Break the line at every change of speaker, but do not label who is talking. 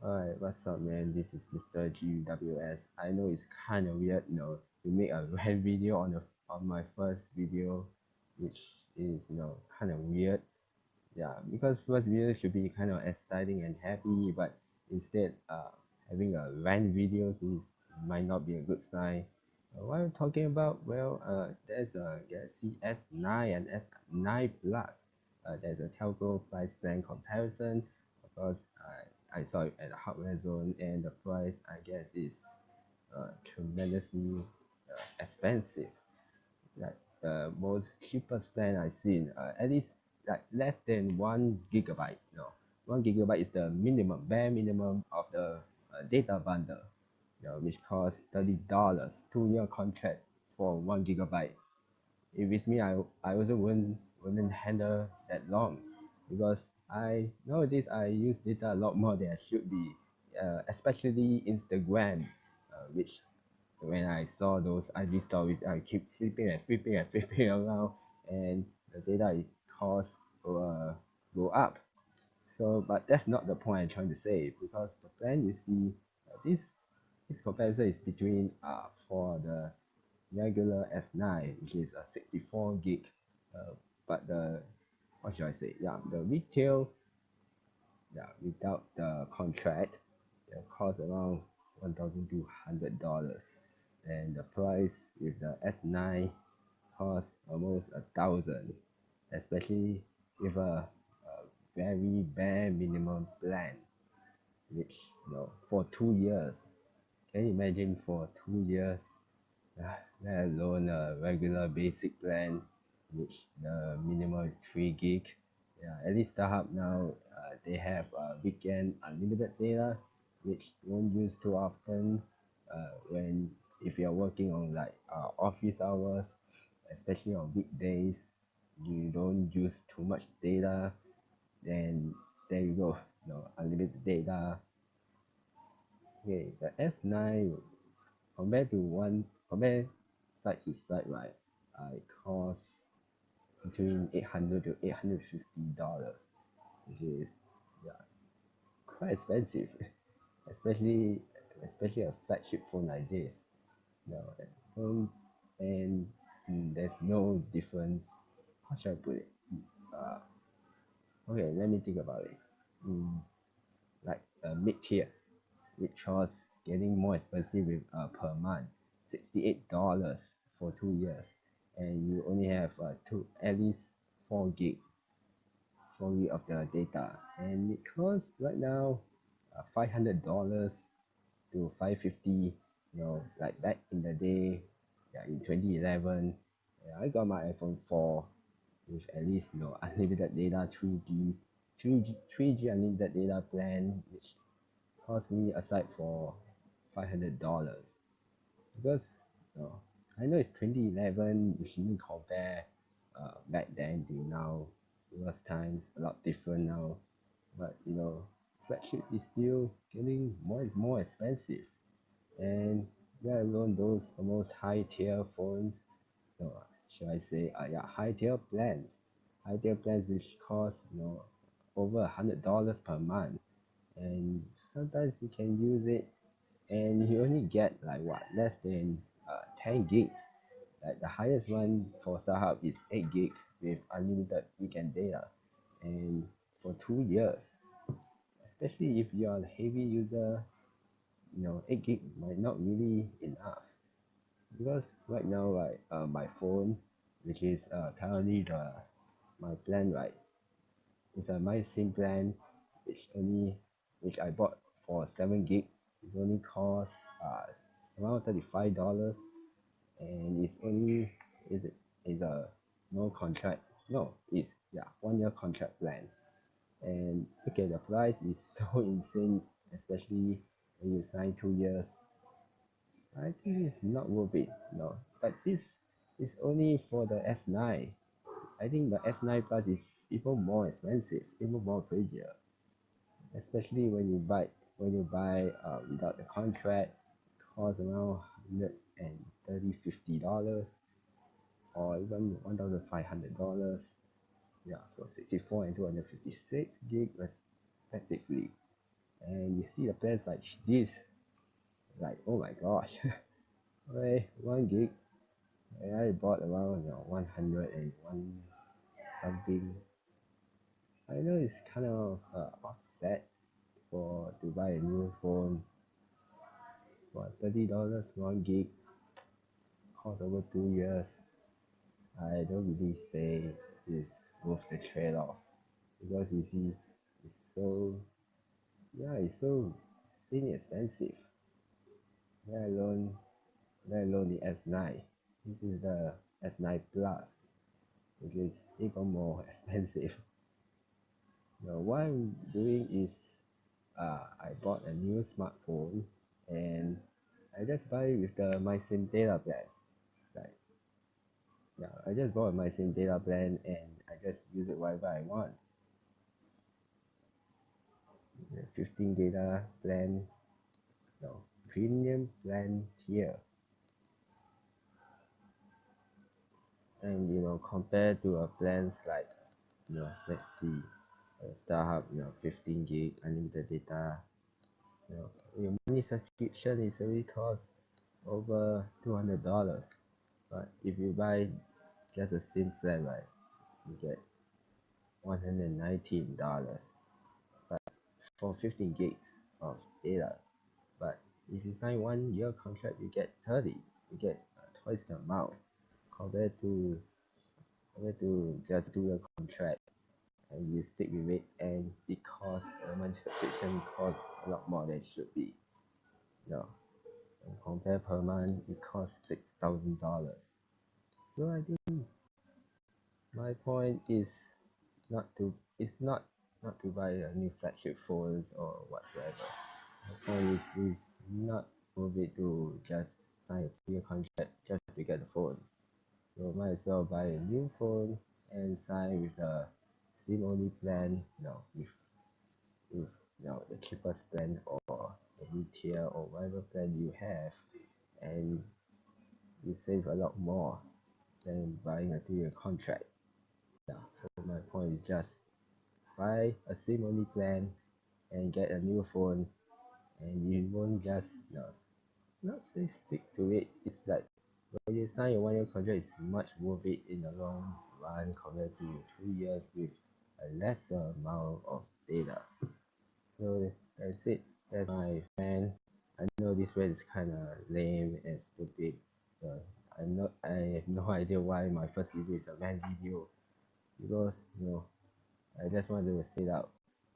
Alright, what's up, man? This is Mr. GWS. I know it's kind of weird, to make a rant video on my first video, which is kind of weird. Yeah, because first video should be kind of exciting and happy, but instead, having a rant videos is might not be a good sign. What I'm talking about, well, there's a Galaxy S9 and S9 Plus. There's a telco price plan comparison. Of course, I saw it at the hardware zone, and the price I guess is tremendously expensive. Like the most cheapest plan I've seen, at least like less than 1 gigabyte. 1 gigabyte is the minimum, bare minimum of the data bundle. Which costs $30. 2 year contract for 1 gigabyte. If it's me, I also wouldn't handle that long, because I nowadays I use data a lot more than I should be, especially Instagram, which when I saw those IG stories, I keep flipping and flipping and flipping around, and the data it costs will go up. So, but that's not the point I'm trying to say, because the plan you see, this comparison is between for the regular S9, which is a 64 gig, but the what should I say? Yeah, the retail, yeah, without the contract, it costs around $1,200, and the price with the S9 costs almost 1,000, especially with a very bare minimum plan, which for 2 years. Can you imagine for 2 years? Let alone a regular basic plan, which the minimum is 3 gig. Yeah, at least StarHub now, they have weekend unlimited data, which won't use too often. When if you're working on like office hours, especially on weekdays, you don't use too much data. Then there you go, unlimited data. Okay, the S9 compare side to side, right? It costs between 800 to $850, which is, yeah, quite expensive, especially especially a flagship phone like this. At home, and there's no difference. How should I put it? Uh, okay, let me think about it. Mm, like mid tier, which was getting more expensive with per month, $68 for 2 years, and you only have at least 4 gig, 4 gig of the data, and it costs right now $500 to 550. Like back in the day, yeah, in 2011, yeah, I got my iPhone 4 with at least unlimited data, 3G unlimited data plan, which cost me aside for $500, because you know, I know it's 2011, you shouldn't compare back then to now, because times a lot different now, but flagship is still getting more and more expensive, and let alone those almost high tier phones, should I say, yeah, high tier plans which cost over $100 per month, and sometimes you can use it and you only get like what, less than 10 gigs. Like the highest one for StarHub is 8 gig with unlimited weekend data, and for 2 years. Especially if you're a heavy user, 8 gig might not really enough, because right now, like my phone, which is currently the my plan, right, it's a my SIM plan, which only which I bought for 7 gig. It's only cost around $35, and it's only is is a no contract. No, it's, yeah, 1 year contract plan. And look at the price is so insane, especially when you sign 2 years. I think it's not worth it. No, but this is only for the S9. I think the S9 Plus is even more expensive, even more crazier, especially when you buy without the contract. Costs around 130 $50, or even $1,500, yeah, for 64 and 256 gig respectively. And you see the plans like this, like oh my gosh. Okay, 1 gig. I bought around 101 something. I know it's kind of offset for to buy a new phone for $30, 1 gig, cost over 2 years. I don't really say it's worth the trade-off because you see, it's so it's so inexpensive. Let alone the S9. This is the S9 Plus, which is even more expensive. Now, what I'm doing is I bought a new smartphone and I just buy it with the my SIM data plan. Like, yeah, I just bought my SIM data plan and I just use it wherever I want. The 15 data plan, no, premium plan tier. And compared to a plans like let's see, Starhub, 15 gig unlimited data. Your monthly subscription is already cost over $200. But if you buy just a SIM plan, right, you get $119. But for 15 gigs of data. But if you sign 1 year contract, you get 30. You get twice the amount compared to just do a contract and you stick with it, and it costs the monthly subscription costs a lot more than it should be. No, and compare per month, it costs $6,000. So I think my point is not to buy a new flagship phones or whatsoever. My point is not worth it to just sign a 2 year contract just to get the phone. So might as well buy a new phone and sign with the SIM only plan, with the cheapest plan or the mid-tier or whatever plan you have, and you save a lot more than buying a 2 year contract. Yeah, so my point is just buy a SIM only plan and get a new phone, and you won't just not say stick to it. It's like when you sign a 1 year contract, it's much worth it in the long run compared to 2 years with a lesser amount of data. So that's it. That's my fan. I know this rant is kind of lame and stupid. I have no idea why my first video is a rant video, because I just wanted to say that